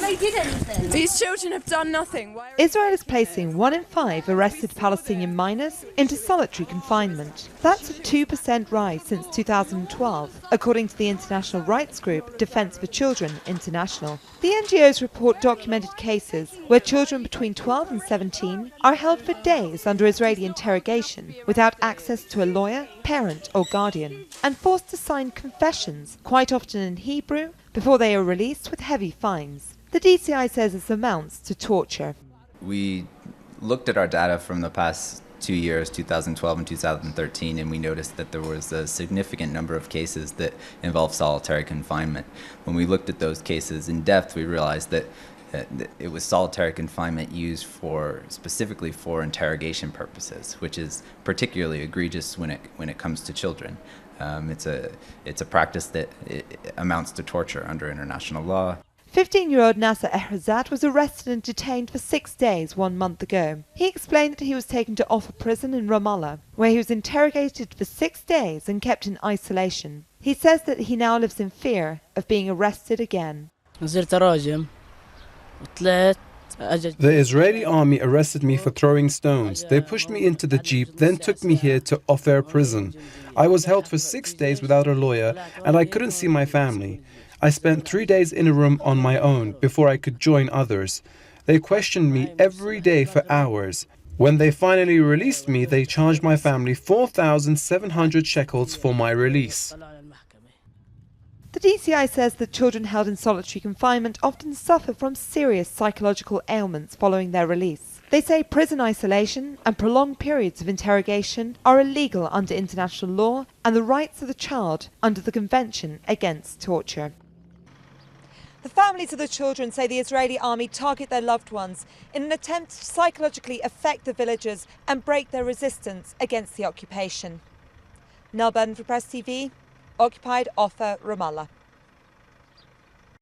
they did anything. These children have done nothing. Israel is placing 1 in 5 arrested Palestinian minors into solitary confinement. That's a 2% rise since 2012, according to the international rights group Defence for Children International. The NGO's report documented cases where children between 12 and 17 are held for days under Israeli interrogation without access to a lawyer, parent or guardian, and forced to sign confessions, quite often in Hebrew, before they are released with heavy fines. The DCI says this amounts to torture. We looked at our data from the past 2 years, 2012 and 2013, and we noticed that there was a significant number of cases that involved solitary confinement. When we looked at those cases in depth, we realized that it was solitary confinement used specifically for interrogation purposes, which is particularly egregious when it comes to children. It's a practice that amounts to torture under international law. 15-year-old Nasser Ehrizat was arrested and detained for 6 days 1 month ago. He explained that he was taken to Ofer prison in Ramallah, where he was interrogated for 6 days and kept in isolation. He says that he now lives in fear of being arrested again. The Israeli army arrested me for throwing stones. They pushed me into the jeep, then took me here to Ofer prison. I was held for 6 days without a lawyer, and I couldn't see my family. I spent 3 days in a room on my own before I could join others. They questioned me every day for hours. When they finally released me, they charged my family 4,700 shekels for my release. The DCI says that children held in solitary confinement often suffer from serious psychological ailments following their release. They say prison isolation and prolonged periods of interrogation are illegal under international law and the rights of the child under the Convention Against Torture. The families of the children say the Israeli army target their loved ones in an attempt to psychologically affect the villagers and break their resistance against the occupation. Nell Burden for Press TV, occupied Ofer, Ramallah.